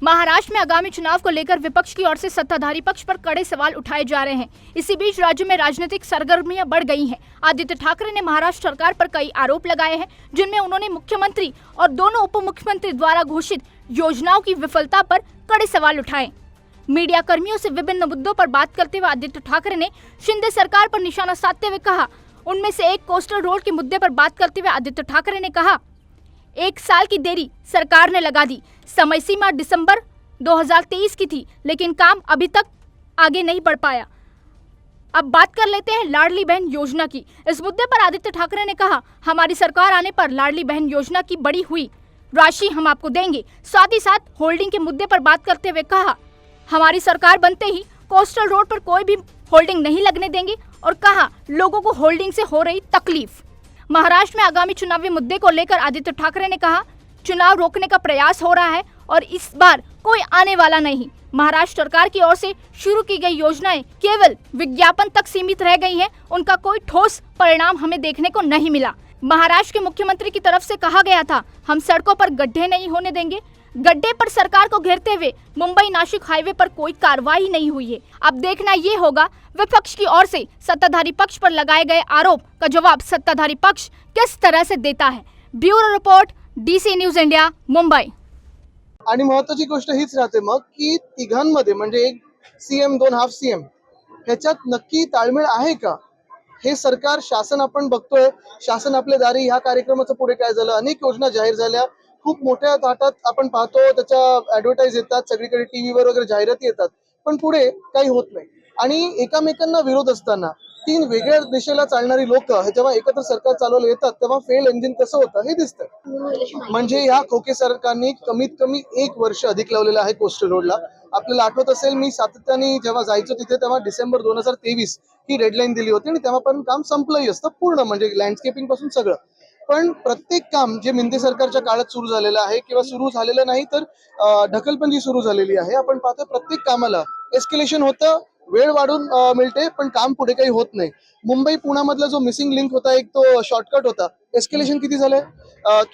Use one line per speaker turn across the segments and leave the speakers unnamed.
महाराष्ट्र में आगामी चुनाव को लेकर विपक्ष की ओर से सत्ताधारी पक्ष पर कड़े सवाल उठाए जा रहे हैं। इसी बीच राज्य में राजनीतिक सरगर्मियां बढ़ गई हैं। आदित्य ठाकरे ने महाराष्ट्र सरकार पर कई आरोप लगाए हैं, जिनमें उन्होंने मुख्यमंत्री और दोनों उप मुख्यमंत्री द्वारा घोषित योजनाओं की विफलता पर कड़े सवाल उठाए। मीडिया कर्मियों से विभिन्न मुद्दों पर बात करते हुए आदित्य ठाकरे ने शिंदे सरकार पर निशाना साधते हुए कहा। उनमें से एक कोस्टल रोड के मुद्दे पर बात करते हुए आदित्य ठाकरे ने कहा, 1 साल की देरी सरकार ने लगा दी। समय सीमा दिसंबर 2023 की थी, लेकिन काम अभी तक आगे नहीं बढ़ पाया। अब बात कर लेते हैं लाडली बहन योजना की। इस मुद्दे पर आदित्य ठाकरे ने कहा, हमारी सरकार आने पर लाडली बहन योजना की बढ़ी हुई राशि हम आपको देंगे। साथ ही साथ होल्डिंग के मुद्दे पर बात करते हुए कहा, हमारी सरकार बनते ही कोस्टल रोड पर कोई भी होल्डिंग नहीं लगने देंगे और कहा, लोगों को होल्डिंग से हो रही तकलीफ। महाराष्ट्र में आगामी चुनावी मुद्दे को लेकर आदित्य ठाकरे ने कहा, चुनाव रोकने का प्रयास हो रहा है और इस बार कोई आने वाला नहीं। महाराष्ट्र सरकार की ओर से शुरू की गई योजनाएं केवल विज्ञापन तक सीमित रह गई हैं, उनका कोई ठोस परिणाम हमें देखने को नहीं मिला। महाराष्ट्र के मुख्यमंत्री की तरफ से कहा गया था, हम सड़कों पर गड्ढे नहीं होने देंगे। गड्ढे पर सरकार को घेरते हुए मुंबई नासिक हाईवे पर कोई कार्रवाई नहीं हुई है। अब देखना ये होगा विपक्ष की ओर से सत्ताधारी पक्ष पर लगाए गए आरोप का जवाब सत्ताधारी पक्ष किस तरह से देता है। Bureau report, DC news India, Mumbai.
आणि महत्त्वाची गोष्ट हीच राहते मग की तिघांमध्ये म्हणजे एक CM 2 हाफ CM ह्याच्यात नक्की ताळमेळ आहे का? हे सरकार शासन आपण बघतोय, शासन आपल्या दारी ह्या कार्यक्रमाचं पुढे काय झालं, अनेक योजना जाहीर झाल्या, खूप मोठ्या थाटात आपण पाहतो, त्याच्या ऍडव्हर्टाईज येतात, सगळीकडे टीव्हीवर वगैरे जाहिराती येतात, पण पुढे काही होत नाही। आणि एकामेकांना विरोध असताना 3 वेगळ्या दिशेला चालणारी लोक जेव्हा एकत्र सरकार चालवलं येतात तेव्हा फेल इंजिन कसं होतं हे दिसतं। म्हणजे या खोके सरकारने कमीत कमी 1 वर्ष अधिक लावलेलं आहे कोस्टल रोडला। आपल्याला आठवत असेल, मी सातत्याने जेव्हा जायचो तिथे तेव्हा डिसेंबर 2023 ही डेडलाईन दिली होती आणि तेव्हापर्यंत काम संपलंही असतं पूर्ण, म्हणजे लँडस्केपिंग पासून सगळं। पण प्रत्येक काम जे मिंदे सरकारच्या काळात सुरू झालेलं आहे किंवा सुरू झालेलं नाही तर ढकलपंजी सुरू झालेली आहे, आपण पाहतो प्रत्येक कामाला एस्केलेशन होतं, वेळ वाढून मिळते, पण काम पुढे काही होत नाही। मुंबई पुण्यामधला जो मिसिंग लिंक होता, एक तो शॉर्टकट होता, एस्केलेशन किती झालंय,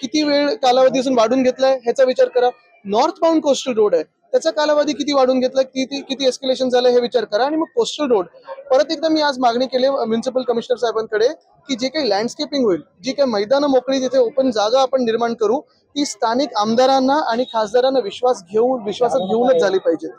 किती वेळ कालावधीपासून वाढून घेतलाय ह्याचा विचार करा। नॉर्थ बाउंड कोस्टल रोड आहे, त्याचा कालावधी किती वाढून घेतलाय, किती एस्केलेशन झालं हे विचार करा। आणि मग कोस्टल रोड परत एकदा मी आज मागणी केली म्युनिसिपल कमिशनर साहेबांकडे की जे काही लँडस्केपिंग होईल, जी काही मैदानं मोकळी तिथे ओपन जागा आपण निर्माण करू, ती स्थानिक आमदारांना आणि खासदारांना विश्वासात घेऊनच झाली पाहिजे।